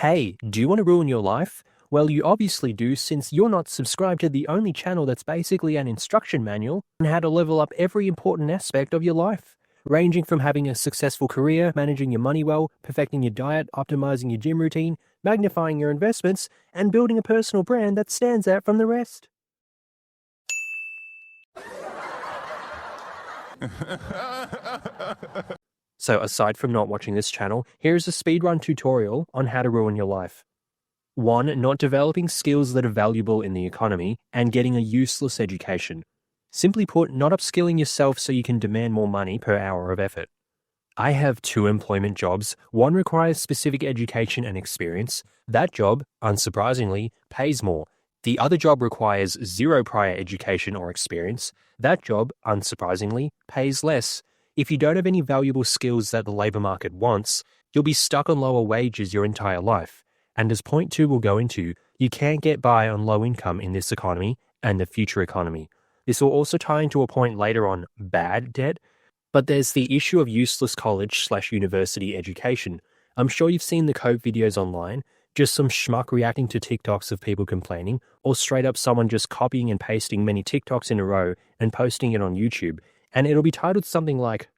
Hey, do you want to ruin your life? Well, you obviously do, since you're not subscribed to the only channel that's basically an instruction manual on how to level up every important aspect of your life, ranging from having a successful career, managing your money well, perfecting your diet, optimizing your gym routine, magnifying your investments, and building a personal brand that stands out from the rest. So aside from not watching this channel, here's a speedrun tutorial on how to ruin your life. 1. Not developing skills that are valuable in the economy and getting a useless education. Simply put, not upskilling yourself so you can demand more money per hour of effort. I have 2 employment jobs. One requires specific education and experience. That job, unsurprisingly, pays more. The other job requires 0 prior education or experience. That job, unsurprisingly, pays less. If you don't have any valuable skills that the labor market wants, you'll be stuck on lower wages your entire life. And as point 2 will go into, you can't get by on low income in this economy and the future economy. This will also tie into a point later on bad debt, but there's the issue of useless college/university education. I'm sure you've seen the code videos online, just some schmuck reacting to TikToks of people complaining, or straight up someone just copying and pasting many TikToks in a row and posting it on YouTube. And it'll be titled something like,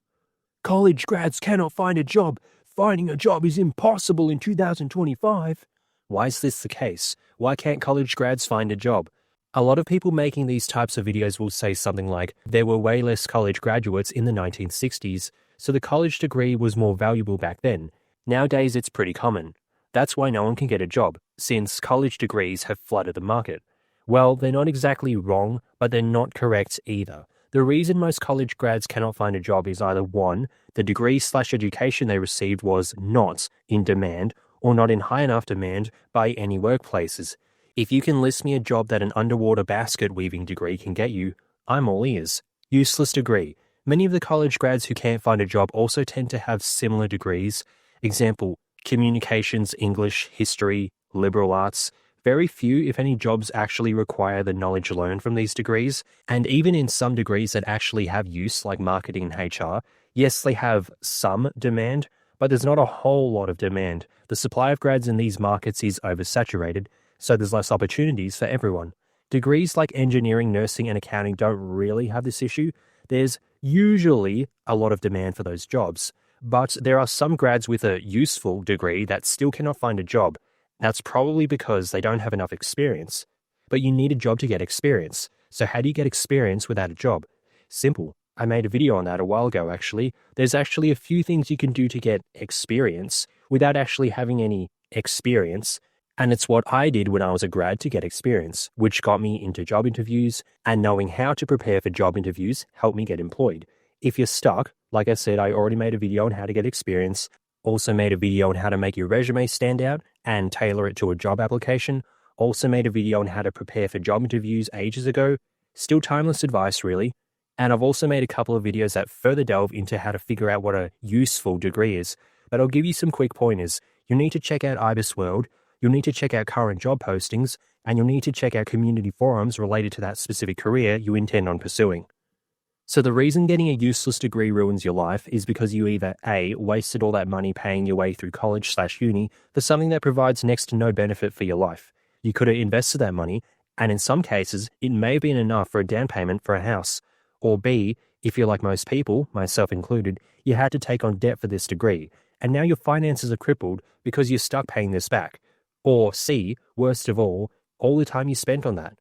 "College grads cannot find a job. Finding a job is impossible in 2025. Why is this the case? Why can't college grads find a job? A lot of people making these types of videos will say something like, there were way less college graduates in the 1960s, so the college degree was more valuable back then. Nowadays it's pretty common. That's why no one can get a job, since college degrees have flooded the market. Well, they're not exactly wrong, but they're not correct either. The reason most college grads cannot find a job is either 1, the degree/education they received was not in demand or not in high enough demand by any workplaces. If you can list me a job that an underwater basket weaving degree can get you, I'm all ears. Useless degree. Many of the college grads who can't find a job also tend to have similar degrees. Example, communications, English, history, liberal arts. Very few, if any, jobs actually require the knowledge learned from these degrees, and even in some degrees that actually have use, like marketing and HR, yes, they have some demand, but there's not a whole lot of demand. The supply of grads in these markets is oversaturated, so there's less opportunities for everyone. Degrees like engineering, nursing, and accounting don't really have this issue. There's usually a lot of demand for those jobs, but there are some grads with a useful degree that still cannot find a job. That's probably because they don't have enough experience. But you need a job to get experience. So how do you get experience without a job? Simple. I made a video on that a while ago, actually. There's actually a few things you can do to get experience without actually having any experience. And it's what I did when I was a grad to get experience, which got me into job interviews, and knowing how to prepare for job interviews helped me get employed. If you're stuck, like I said, I already made a video on how to get experience. Also made a video on how to make your resume stand out and tailor it to a job application. Also made a video on how to prepare for job interviews ages ago. Still timeless advice, really. And I've also made a couple of videos that further delve into how to figure out what a useful degree is. But I'll give you some quick pointers. You'll need to check out IBIS World, you'll need to check out current job postings, and you'll need to check out community forums related to that specific career you intend on pursuing. So the reason getting a useless degree ruins your life is because you either A, wasted all that money paying your way through college/uni for something that provides next to no benefit for your life. You could have invested that money, and in some cases, it may have been enough for a down payment for a house. Or B, if you're like most people, myself included, you had to take on debt for this degree, and now your finances are crippled because you're stuck paying this back. Or C, worst of all the time you spent on that.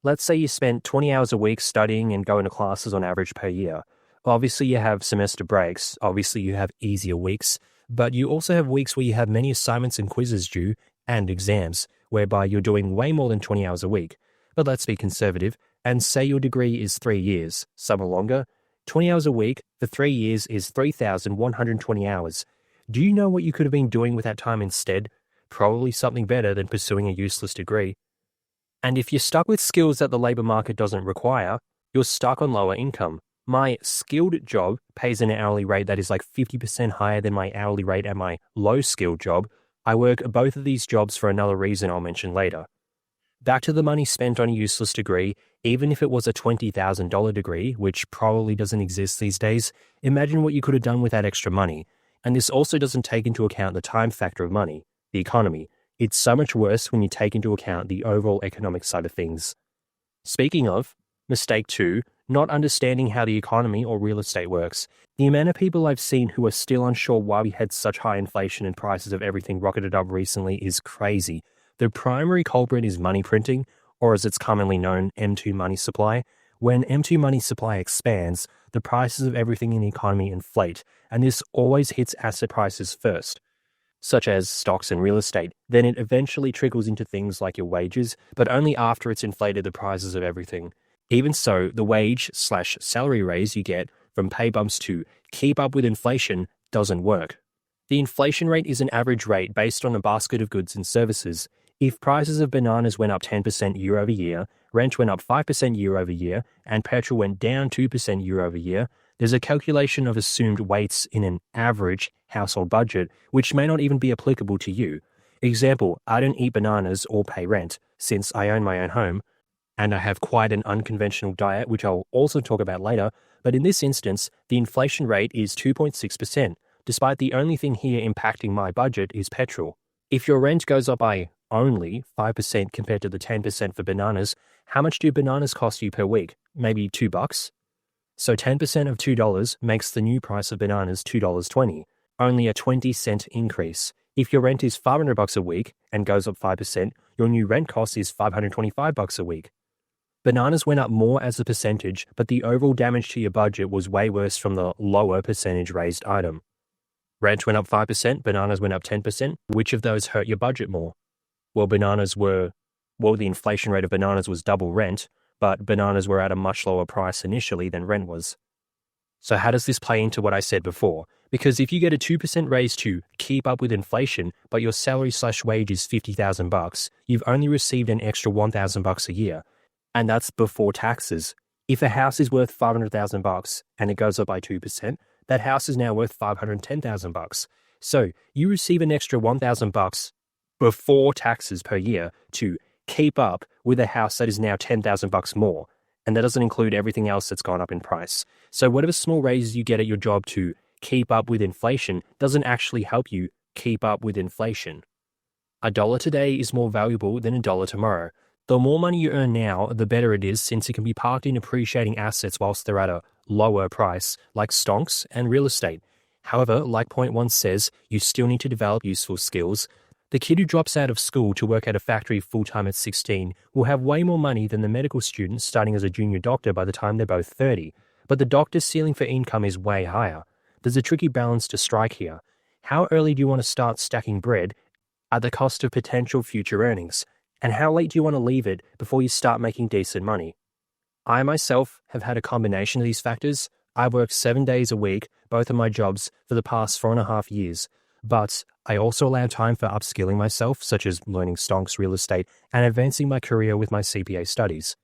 Let's say you spent 20 hours a week studying and going to classes on average per year. Obviously, you have semester breaks. Obviously, you have easier weeks. But you also have weeks where you have many assignments and quizzes due, and exams, whereby you're doing way more than 20 hours a week. But let's be conservative, and say your degree is 3 years, some are longer. 20 hours a week for 3 years is 3,120 hours. Do you know what you could have been doing with that time instead? Probably something better than pursuing a useless degree. And if you're stuck with skills that the labor market doesn't require, you're stuck on lower income. My skilled job pays an hourly rate that is like 50% higher than my hourly rate at my low skilled job. I work both of these jobs for another reason I'll mention later. Back to the money spent on a useless degree, even if it was a $20,000 degree, which probably doesn't exist these days, imagine what you could have done with that extra money. And this also doesn't take into account the time factor of money. the economy. It's so much worse when you take into account the overall economic side of things. Speaking of, mistake 2, not understanding how the economy or real estate works. The amount of people I've seen who are still unsure why we had such high inflation and prices of everything rocketed up recently is crazy. The primary culprit is money printing, or as it's commonly known, M2 money supply. When M2 money supply expands, the prices of everything in the economy inflate, and this always hits asset prices first, such as stocks and real estate. Then it eventually trickles into things like your wages, but only after it's inflated the prices of everything. Even so, the wage/salary raise you get from pay bumps to keep up with inflation doesn't work. The inflation rate is an average rate based on a basket of goods and services. If prices of bananas went up 10% year over year, rent went up 5% year over year, and petrol went down 2% year over year, there's a calculation of assumed weights in an average household budget, which may not even be applicable to you. Example, I don't eat bananas or pay rent, since I own my own home, and I have quite an unconventional diet, which I'll also talk about later, but in this instance, the inflation rate is 2.6%, despite the only thing here impacting my budget is petrol. If your rent goes up by only 5% compared to the 10% for bananas, how much do bananas cost you per week? Maybe $2? So 10% of $2 makes the new price of bananas $2.20, only a 20-cent increase. If your rent is $500 a week and goes up 5%, your new rent cost is $525 a week. Bananas went up more as a percentage, but the overall damage to your budget was way worse from the lower percentage raised item. Rent went up 5%, bananas went up 10%. Which of those hurt your budget more? Well, the inflation rate of bananas was double rent, but bananas were at a much lower price initially than rent was. So how does this play into what I said before? Because if you get a 2% raise to keep up with inflation, but your salary/wage is $50,000, you've only received an extra $1,000 a year. And that's before taxes. If a house is worth $500,000 and it goes up by 2%, that house is now worth $510,000. So you receive an extra $1,000 before taxes per year to keep up with a house that is now $10,000 more. And that doesn't include everything else that's gone up in price. So whatever small raises you get at your job to keep up with inflation doesn't actually help you keep up with inflation. $1 today is more valuable than $1 tomorrow. The more money you earn now, the better it is, since it can be parked in appreciating assets whilst they're at a lower price, like stocks and real estate. However, like point 1 says, you still need to develop useful skills. The kid who drops out of school to work at a factory full-time at 16 will have way more money than the medical student starting as a junior doctor by the time they're both 30. But the doctor's ceiling for income is way higher. There's a tricky balance to strike here. How early do you want to start stacking bread at the cost of potential future earnings? And how late do you want to leave it before you start making decent money? I myself have had a combination of these factors. I've worked 7 days a week, both of my jobs, for the past 4.5 years. But I also allow time for upskilling myself, such as learning stocks, real estate, and advancing my career with my CPA studies.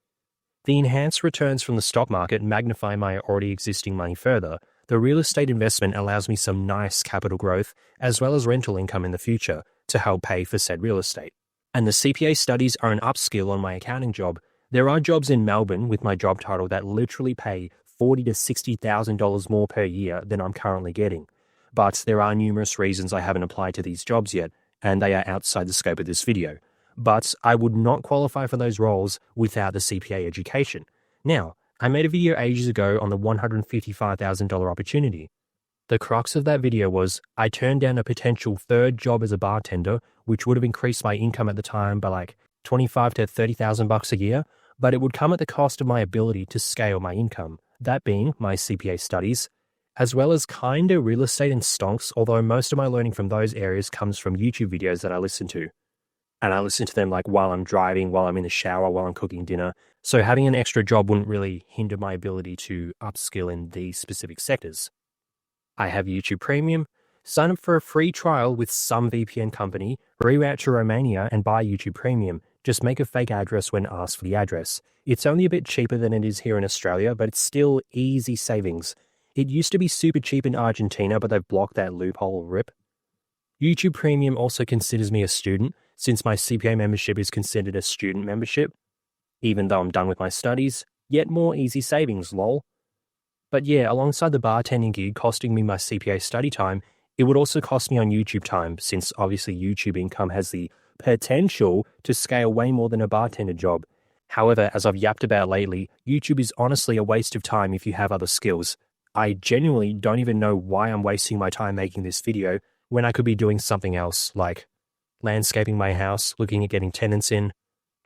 The enhanced returns from the stock market magnify my already existing money further. The real estate investment allows me some nice capital growth, as well as rental income in the future, to help pay for said real estate. And the CPA studies are an upskill on my accounting job. There are jobs in Melbourne with my job title that literally pay $40,000 to $60,000 more per year than I'm currently getting. But there are numerous reasons I haven't applied to these jobs yet, and they are outside the scope of this video. But I would not qualify for those roles without the CPA education. Now, I made a video ages ago on the $155,000 opportunity. The crux of that video was I turned down a potential third job as a bartender, which would have increased my income at the time by like $25,000 to $30,000 a year, but it would come at the cost of my ability to scale my income, that being my CPA studies, as well as kinda real estate and stocks, although most of my learning from those areas comes from YouTube videos that I listen to. And I listen to them like while I'm driving, while I'm in the shower, while I'm cooking dinner. So having an extra job wouldn't really hinder my ability to upskill in these specific sectors. I have YouTube Premium. Sign up for a free trial with some VPN company, reroute to Romania and buy YouTube Premium. Just make a fake address when asked for the address. It's only a bit cheaper than it is here in Australia, but it's still easy savings. It used to be super cheap in Argentina, but they've blocked that loophole rip. YouTube Premium also considers me a student, since my CPA membership is considered a student membership, even though I'm done with my studies. Yet more easy savings, lol. But yeah, alongside the bartending gig costing me my CPA study time, It would also cost me on YouTube time, since obviously YouTube income has the potential to scale way more than a bartender job. However, as I've yapped about lately, YouTube is honestly a waste of time if you have other skills. I genuinely don't even know why I'm wasting my time making this video when I could be doing something else, like landscaping my house, looking at getting tenants in,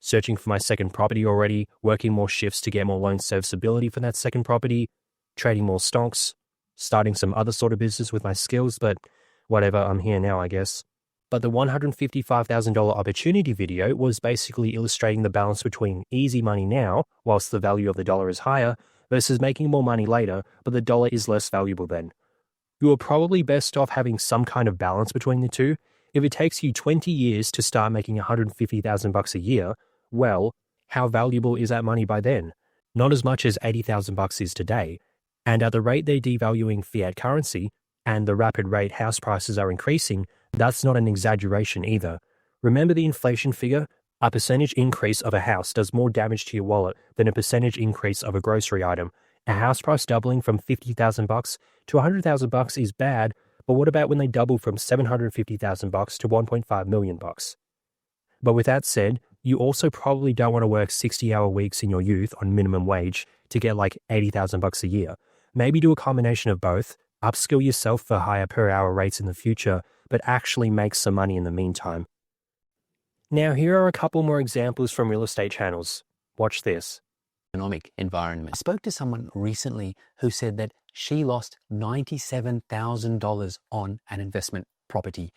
searching for my second property already, working more shifts to get more loan serviceability for that second property, trading more stocks, starting some other sort of business with my skills, but whatever, I'm here now, I guess. But the $155,000 opportunity video was basically illustrating the balance between easy money now, whilst the value of the dollar is higher, versus making more money later, but the dollar is less valuable then. You are probably best off having some kind of balance between the two. If it takes you 20 years to start making $150,000 a year, well, how valuable is that money by then? Not as much as $80,000 is today. And at the rate they're devaluing fiat currency, and the rapid rate house prices are increasing, that's not an exaggeration either. Remember the inflation figure? A percentage increase of a house does more damage to your wallet than a percentage increase of a grocery item. A house price doubling from $50,000 to $100,000 is bad, but what about when they double from $750,000 to $1.5 million? But with that said, you also probably don't want to work 60-hour weeks in your youth on minimum wage to get like $80,000 a year. Maybe do a combination of both, upskill yourself for higher per hour rates in the future, but actually make some money in the meantime. Now, here are a couple more examples from real estate channels. Watch this. Economic environment. I spoke to someone recently who said that she lost $97,000 on an investment property.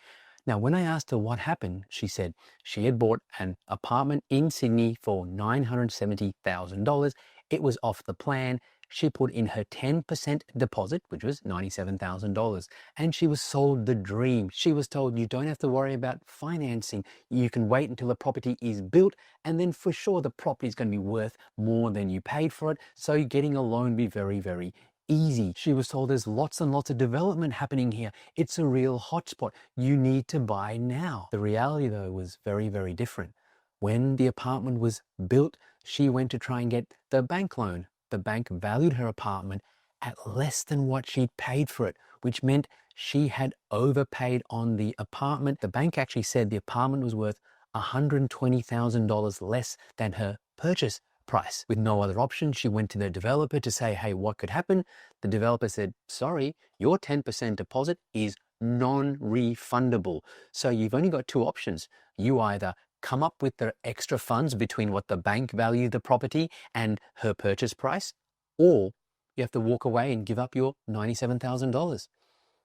Now, when I asked her what happened, she said she had bought an apartment in Sydney for $970,000. It was off the plan. She put in her 10% deposit, which was $97,000, and she was sold the dream. She was told, you don't have to worry about financing. You can wait until the property is built, and then for sure the property is going to be worth more than you paid for it. So getting a loan be very, very easy. She was told there's lots and lots of development happening here. It's a real hotspot. You need to buy now. The reality, though, was very, very different. When the apartment was built, she went to try and get the bank loan. The bank valued her apartment at less than what she'd paid for it, which meant she had overpaid on the apartment. The bank actually said the apartment was worth $120,000 less than her purchase price. With no other option, she went to the developer to say, hey, what could happen? The developer said, sorry, your 10% deposit is non-refundable. So you've only got two options. You either come up with the extra funds between what the bank valued the property and her purchase price, or you have to walk away and give up your $97,000.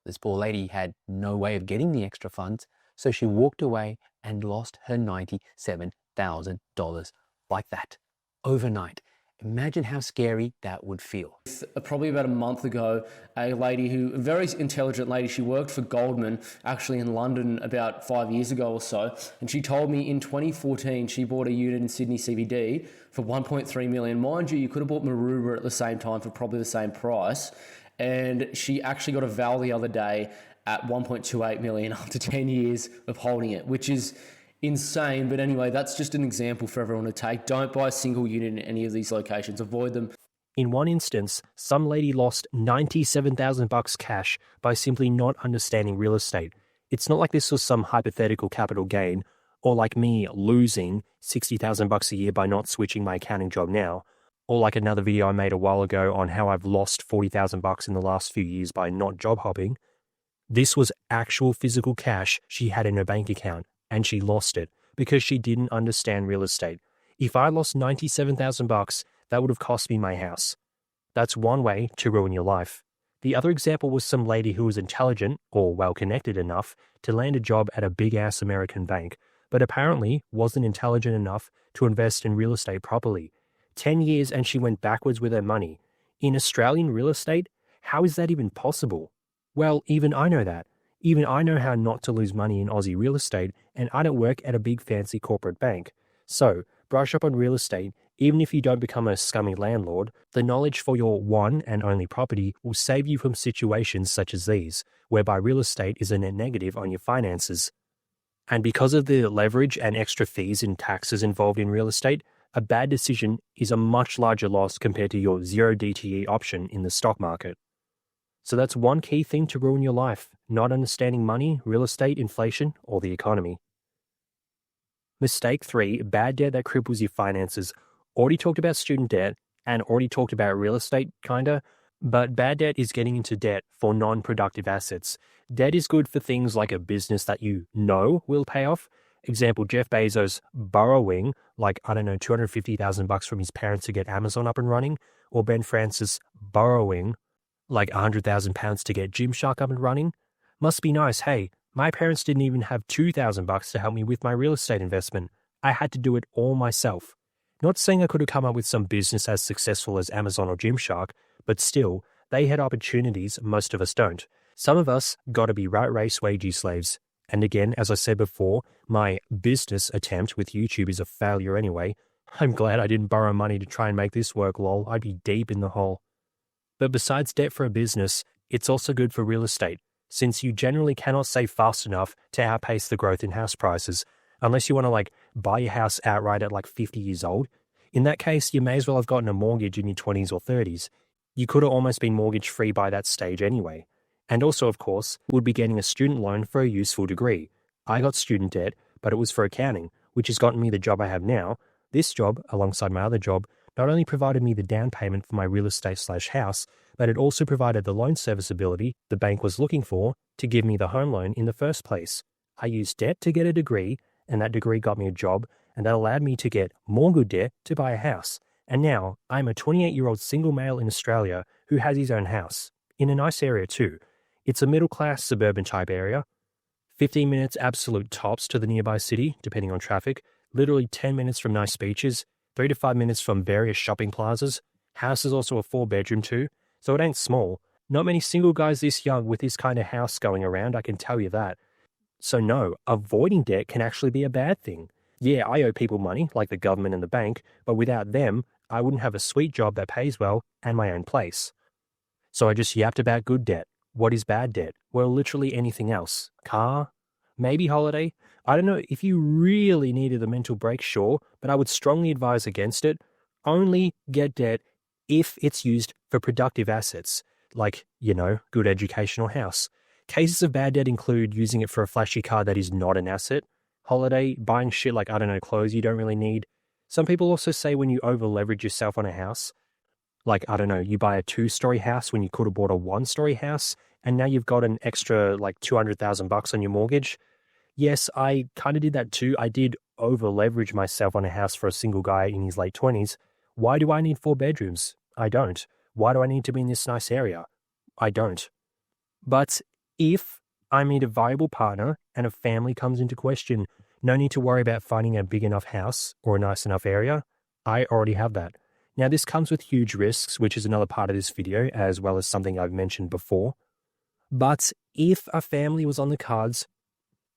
This poor lady had no way of getting the extra funds, so she walked away and lost her $97,000 like that, overnight. Imagine how scary that would feel. Probably about a month ago, a very intelligent lady, she worked for Goldman, actually in London about 5 years ago or so, and she told me in 2014 she bought a unit in Sydney CBD for $1.3 million. Mind you, you could have bought Maroubra at the same time for probably the same price, and she actually got a val the other day at $1.28 million after 10 years of holding it, which is insane. But anyway, that's just an example for everyone to take. Don't buy a single unit in any of these locations. Avoid them. In one instance, some lady lost $97,000 cash by simply not understanding real estate. It's not like this was some hypothetical capital gain, or like me losing $60,000 a year by not switching my accounting job now, or like another video I made a while ago on how I've lost $40,000 in the last few years by not job hopping. This was actual physical cash she had in her bank account, and she lost it because she didn't understand real estate. If I lost $97,000, that would have cost me my house. That's one way to ruin your life. The other example was some lady who was intelligent or well-connected enough to land a job at a big-ass American bank, but apparently wasn't intelligent enough to invest in real estate properly. 10 years and she went backwards with her money. In Australian real estate, how is that even possible? Well, even I know that. Even I know how not to lose money in Aussie real estate, and I don't work at a big fancy corporate bank. So, brush up on real estate. Even if you don't become a scummy landlord, the knowledge for your one and only property will save you from situations such as these, whereby real estate is a net negative on your finances. And because of the leverage and extra fees and taxes involved in real estate, a bad decision is a much larger loss compared to your zero DTE option in the stock market. So that's one key thing to ruin your life, not understanding money, real estate, inflation, or the economy. Mistake 3, bad debt that cripples your finances. Already talked about student debt and already talked about real estate, kinda, but bad debt is getting into debt for non-productive assets. Debt is good for things like a business that you know will pay off. Example, Jeff Bezos borrowing, like, I don't know, $250,000 from his parents to get Amazon up and running, or Ben Francis borrowing like £100,000 to get Gymshark up and running. Must be nice. Hey, my parents didn't even have $2,000 to help me with my real estate investment. I had to do it all myself. Not saying I could have come up with some business as successful as Amazon or Gymshark, but still, they had opportunities most of us don't. Some of us gotta be rat race wagey slaves. And again, as I said before, my business attempt with YouTube is a failure anyway. I'm glad I didn't borrow money to try and make this work, lol. I'd be deep in the hole. But besides debt for a business, it's also good for real estate, since you generally cannot save fast enough to outpace the growth in house prices, unless you want to buy your house outright at 50 years old. In that case, you may as well have gotten a mortgage in your 20s or 30s. You could have almost been mortgage free by that stage anyway. And also, of course, would be getting a student loan for a useful degree. I got student debt, but it was for accounting, which has gotten me the job I have now. This job, alongside my other job, not only provided me the down payment for my real estate/house, but it also provided the loan serviceability the bank was looking for to give me the home loan in the first place. I used debt to get a degree, and that degree got me a job, and that allowed me to get more good debt to buy a house. And now I'm a 28-year-old single male in Australia who has his own house, in a nice area too. It's a middle-class suburban type area. 15 minutes absolute tops to the nearby city, depending on traffic. Literally 10 minutes from nice beaches. 3 to 5 minutes from various shopping plazas. House is also a 4-bedroom too, so it ain't small. Not many single guys this young with this kind of house going around, I can tell you that. So no, avoiding debt can actually be a bad thing. Yeah, I owe people money, like the government and the bank, but without them, I wouldn't have a sweet job that pays well and my own place. So I just yapped about good debt. What is bad debt? Well, literally anything else. Car? Maybe holiday? I don't know, if you really needed a mental break, sure, but I would strongly advise against it. Only get debt if it's used for productive assets, like, good educational house. Cases of bad debt include using it for a flashy car that is not an asset, holiday, buying shit like, clothes you don't really need. Some people also say when you over-leverage yourself on a house, you buy a 2-story house when you could have bought a 1-story house, and now you've got an extra $200,000 on your mortgage. Yes, I kind of did that too. I did over-leverage myself on a house for a single guy in his late 20s. Why do I need 4 bedrooms? I don't. Why do I need to be in this nice area? I don't. But if I meet a viable partner and a family comes into question, no need to worry about finding a big enough house or a nice enough area. I already have that. Now, this comes with huge risks, which is another part of this video, as well as something I've mentioned before. But if a family was on the cards,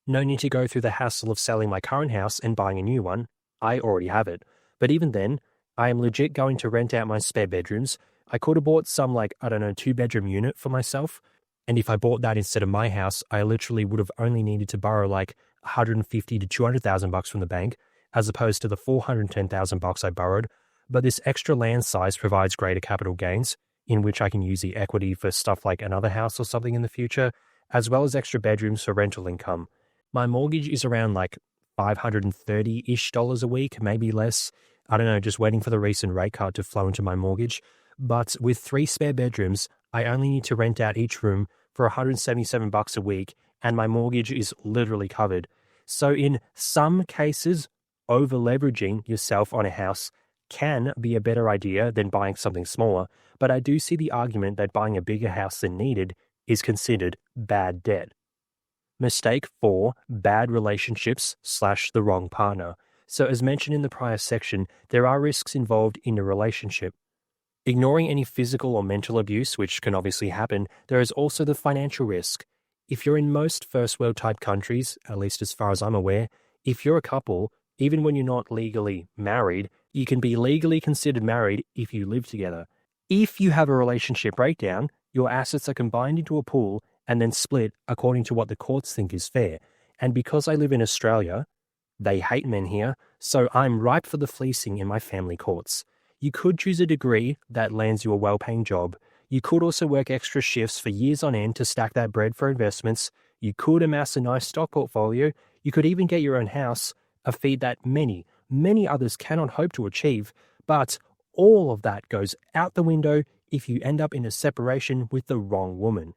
no need to go through the hassle of selling my current house and buying a new one. I already have it. But even then, I am legit going to rent out my spare bedrooms. I could have bought some 2-bedroom unit for myself. And if I bought that instead of my house, I literally would have only needed to borrow $150,000 to $200,000 from the bank, as opposed to the $410,000 I borrowed. But this extra land size provides greater capital gains, in which I can use the equity for stuff like another house or something in the future, as well as extra bedrooms for rental income. My mortgage is around $530-ish a week, maybe less. I don't know, just waiting for the recent rate card to flow into my mortgage. But with 3 spare bedrooms, I only need to rent out each room for $177 a week, and my mortgage is literally covered. So in some cases, over-leveraging yourself on a house can be a better idea than buying something smaller, but I do see the argument that buying a bigger house than needed is considered bad debt. Mistake 4, bad relationships / the wrong partner. So as mentioned in the prior section, there are risks involved in a relationship. Ignoring any physical or mental abuse, which can obviously happen, there is also the financial risk. If you're in most first world type countries, at least as far as I'm aware, if you're a couple, even when you're not legally married, you can be legally considered married if you live together. If you have a relationship breakdown, your assets are combined into a pool and then split according to what the courts think is fair. And because I live in Australia, they hate men here, so I'm ripe for the fleecing in my family courts. You could choose a degree that lands you a well-paying job. You could also work extra shifts for years on end to stack that bread for investments. You could amass a nice stock portfolio. You could even get your own house, a feat that many, many others cannot hope to achieve. But all of that goes out the window if you end up in a separation with the wrong woman.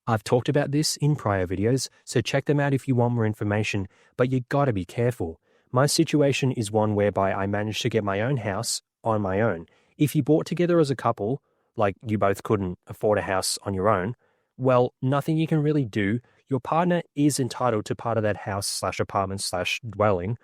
I've talked about this in prior videos, so check them out if you want more information, but you gotta be careful. My situation is one whereby I managed to get my own house on my own. If you bought together as a couple, like you both couldn't afford a house on your own, well, nothing you can really do. Your partner is entitled to part of that house/apartment/dwelling,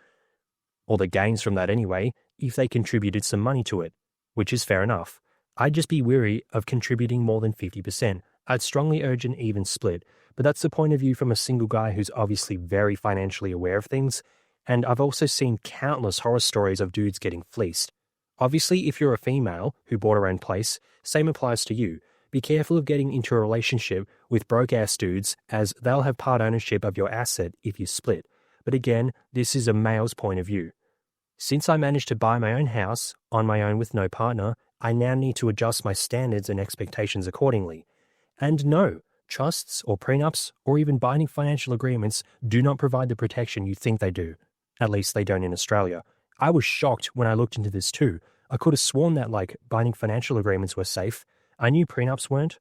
or the gains from that anyway, if they contributed some money to it, which is fair enough. I'd just be wary of contributing more than 50%. I'd strongly urge an even split, but that's the point of view from a single guy who's obviously very financially aware of things, and I've also seen countless horror stories of dudes getting fleeced. Obviously, if you're a female who bought her own place, same applies to you. Be careful of getting into a relationship with broke-ass dudes, as they'll have part ownership of your asset if you split. But again, this is a male's point of view. Since I managed to buy my own house on my own with no partner, I now need to adjust my standards and expectations accordingly. And no, trusts or prenups or even binding financial agreements do not provide the protection you think they do. At least they don't in Australia. I was shocked when I looked into this too. I could have sworn that binding financial agreements were safe. I knew prenups weren't.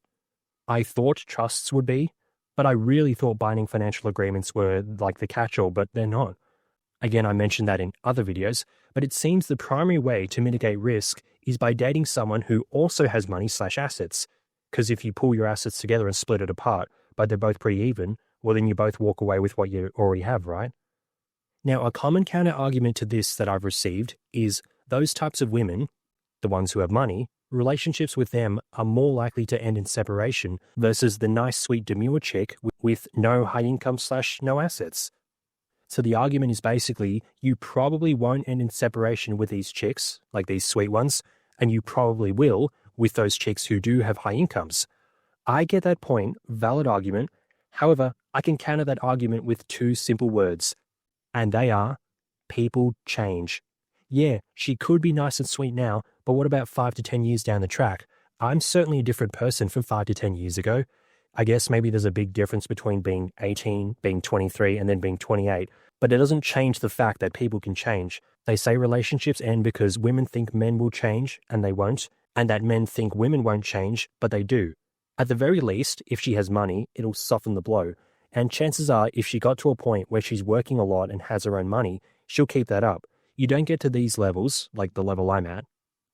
I thought trusts would be, but I really thought binding financial agreements were like the catch-all, but they're not. Again, I mentioned that in other videos, but it seems the primary way to mitigate risk is by dating someone who also has money/assets. Because if you pull your assets together and split it apart, but they're both pretty even, well, then you both walk away with what you already have, right? Now, a common counter argument to this that I've received is those types of women, the ones who have money, relationships with them are more likely to end in separation versus the nice, sweet, demure chick with no high income/no assets. So the argument is basically you probably won't end in separation with these chicks, like these sweet ones, and you probably will with those chicks who do have high incomes. I get that point, valid argument. However, I can counter that argument with two simple words, and they are, people change. Yeah, she could be nice and sweet now, but what about 5 to 10 years down the track? I'm certainly a different person from 5 to 10 years ago. I guess maybe there's a big difference between being 18, being 23, and then being 28, but it doesn't change the fact that people can change. They say relationships end because women think men will change, and they won't, and that men think women won't change, but they do. At the very least, if she has money, it'll soften the blow. And chances are, if she got to a point where she's working a lot and has her own money, she'll keep that up. You don't get to these levels, like the level I'm at,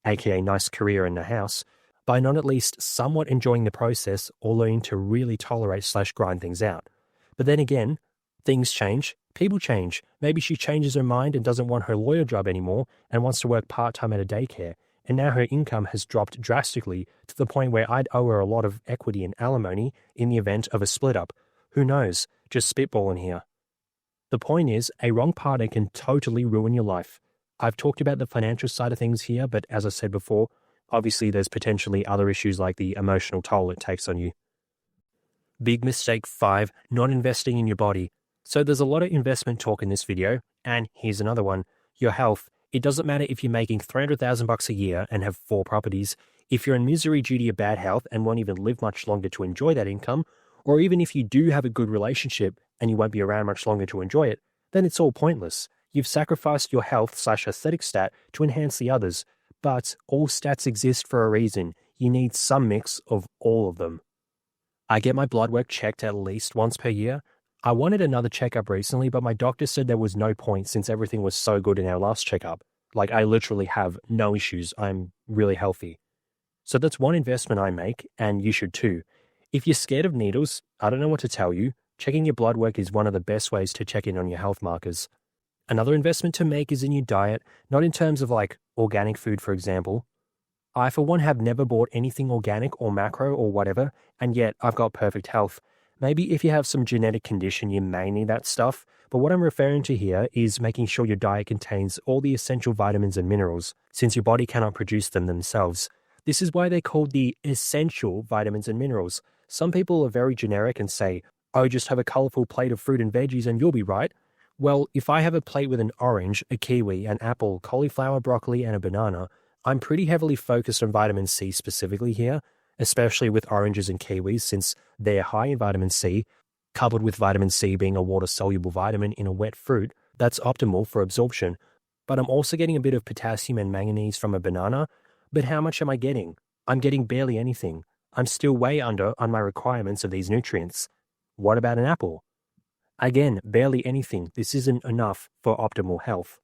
aka nice career and a house, by not at least somewhat enjoying the process or learning to really tolerate/grind things out. But then again, things change, people change. Maybe she changes her mind and doesn't want her lawyer job anymore and wants to work part-time at a daycare. And now her income has dropped drastically to the point where I'd owe her a lot of equity and alimony in the event of a split-up. Who knows? Just spitballing here. The point is, a wrong partner can totally ruin your life. I've talked about the financial side of things here, but as I said before, obviously there's potentially other issues like the emotional toll it takes on you. Big mistake 5, not investing in your body. So there's a lot of investment talk in this video, and here's another one. Your health. It doesn't matter if you're making $300,000 a year and have 4 properties. If you're in misery due to your bad health and won't even live much longer to enjoy that income, or even if you do have a good relationship and you won't be around much longer to enjoy it, then it's all pointless. You've sacrificed your health/aesthetic stat to enhance the others, but all stats exist for a reason. You need some mix of all of them. I get my blood work checked at least once per year. I wanted another checkup recently, but my doctor said there was no point since everything was so good in our last checkup. Like, I literally have no issues. I'm really healthy. So that's one investment I make, and you should too. If you're scared of needles, I don't know what to tell you. Checking your blood work is one of the best ways to check in on your health markers. Another investment to make is in your diet, not in terms of organic food, for example. I, for one, have never bought anything organic or macro or whatever, and yet I've got perfect health. Maybe if you have some genetic condition, you may need that stuff, but what I'm referring to here is making sure your diet contains all the essential vitamins and minerals, since your body cannot produce them themselves. This is why they're called the essential vitamins and minerals. Some people are very generic and say, oh, just have a colorful plate of fruit and veggies and you'll be right. Well, if I have a plate with an orange, a kiwi, an apple, cauliflower, broccoli, and a banana, I'm pretty heavily focused on vitamin C specifically here, especially with oranges and kiwis since they're high in vitamin C, coupled with vitamin C being a water-soluble vitamin in a wet fruit that's optimal for absorption. But I'm also getting a bit of potassium and manganese from a banana. But how much am I getting? I'm getting barely anything. I'm still way under on my requirements of these nutrients. What about an apple? Again, barely anything. This isn't enough for optimal health.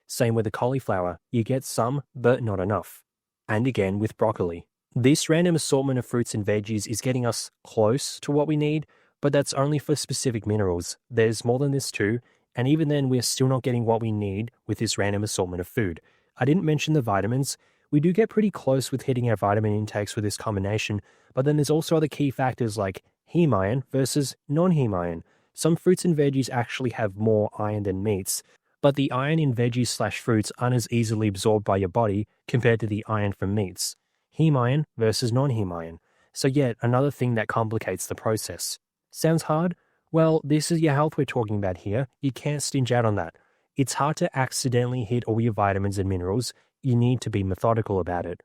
Same with the cauliflower. You get some, but not enough. And again with broccoli. This random assortment of fruits and veggies is getting us close to what we need, but that's only for specific minerals. There's more than this too, and even then we're still not getting what we need with this random assortment of food. I didn't mention the vitamins. We do get pretty close with hitting our vitamin intakes with this combination, but then there's also other key factors like heme iron versus non-heme iron. Some fruits and veggies actually have more iron than meats, but the iron in veggies/fruits aren't as easily absorbed by your body compared to the iron from meats. Heme iron versus non-heme iron. So yet another thing that complicates the process. Sounds hard? Well, this is your health we're talking about here. You can't stinge out on that. It's hard to accidentally hit all your vitamins and minerals. You need to be methodical about it.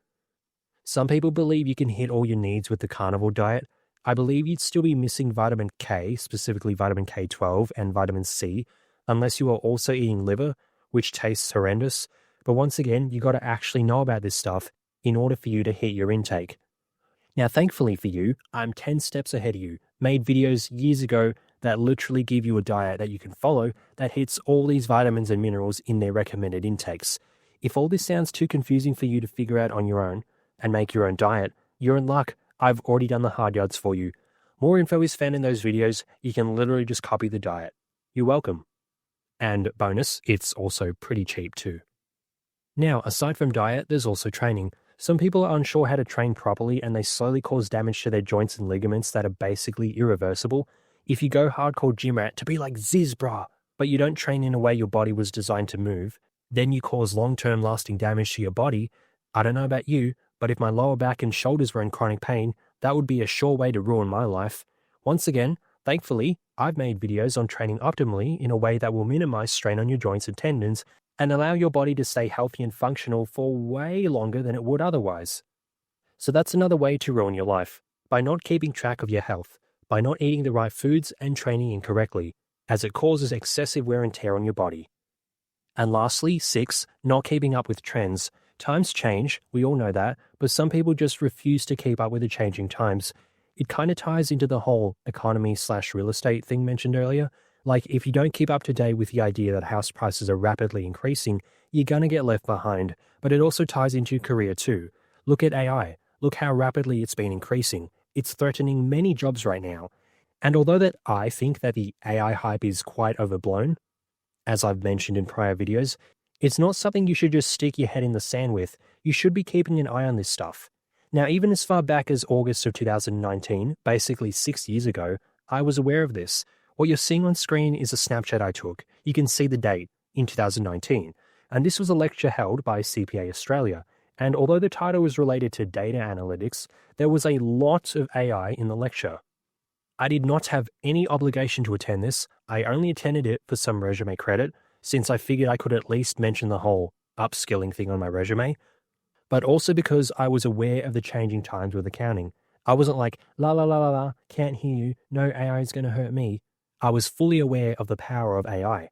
Some people believe you can hit all your needs with the carnivore diet. I believe you'd still be missing vitamin K, specifically vitamin K12 and vitamin C, unless you are also eating liver, which tastes horrendous. But once again, you got to actually know about this stuff in order for you to hit your intake. Now, thankfully for you, I'm 10 steps ahead of you. Made videos years ago that literally give you a diet that you can follow that hits all these vitamins and minerals in their recommended intakes. If all this sounds too confusing for you to figure out on your own and make your own diet, you're in luck. I've already done the hard yards for you. More info is found in those videos. You can literally just copy the diet. You're welcome. And bonus, it's also pretty cheap too. Now, aside from diet, there's also training. Some people are unsure how to train properly and they slowly cause damage to their joints and ligaments that are basically irreversible. If you go hardcore gym rat to be like Ziz brah, but you don't train in a way your body was designed to move, then you cause long-term lasting damage to your body. I don't know about you, but if my lower back and shoulders were in chronic pain, that would be a sure way to ruin my life. Once again, thankfully, I've made videos on training optimally in a way that will minimize strain on your joints and tendons and allow your body to stay healthy and functional for way longer than it would otherwise. So that's another way to ruin your life, by not keeping track of your health, by not eating the right foods and training incorrectly, as it causes excessive wear and tear on your body. And lastly, 6, not keeping up with trends. Times change, we all know that, but some people just refuse to keep up with the changing times. It kind of ties into the whole economy/real estate thing mentioned earlier. Like, if you don't keep up to date with the idea that house prices are rapidly increasing, you're gonna get left behind. But it also ties into career too. Look at AI. Look how rapidly it's been increasing. It's threatening many jobs right now. And although that I think that the AI hype is quite overblown, as I've mentioned in prior videos, it's not something you should just stick your head in the sand with. You should be keeping an eye on this stuff. Now, even as far back as August of 2019, basically 6 years ago, I was aware of this. What you're seeing on screen is a snapshot I took. You can see the date, in 2019. And this was a lecture held by CPA Australia. And although the title was related to data analytics, there was a lot of AI in the lecture. I did not have any obligation to attend this. I only attended it for some resume credit, since I figured I could at least mention the whole upskilling thing on my resume, but also because I was aware of the changing times with accounting. I wasn't like, la la la la la, can't hear you, no AI is going to hurt me. I was fully aware of the power of AI.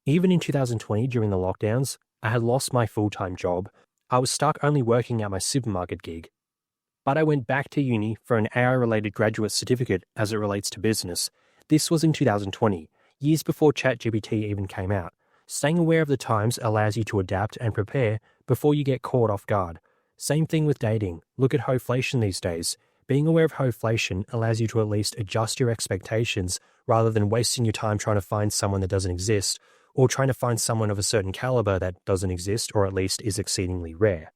Even in 2020, during the lockdowns, I had lost my full-time job. I was stuck only working at my supermarket gig. But I went back to uni for an AI-related graduate certificate as it relates to business. This was in 2020, years before ChatGPT even came out. Staying aware of the times allows you to adapt and prepare before you get caught off guard. Same thing with dating. Look at hoflation these days. Being aware of hoflation allows you to at least adjust your expectations rather than wasting your time trying to find someone that doesn't exist, or trying to find someone of a certain caliber that doesn't exist or at least is exceedingly rare.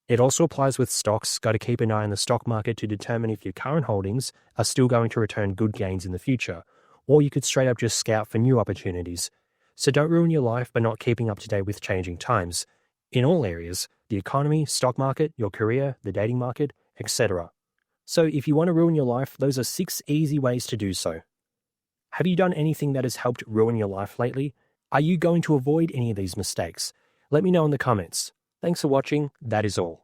It also applies with stocks. Got to keep an eye on the stock market to determine if your current holdings are still going to return good gains in the future, or you could straight up just scout for new opportunities. So don't ruin your life by not keeping up to date with changing times, in all areas, the economy, stock market, your career, the dating market, etc. So if you want to ruin your life, those are 6 easy ways to do so. Have you done anything that has helped ruin your life lately? Are you going to avoid any of these mistakes? Let me know in the comments. Thanks for watching. That is all.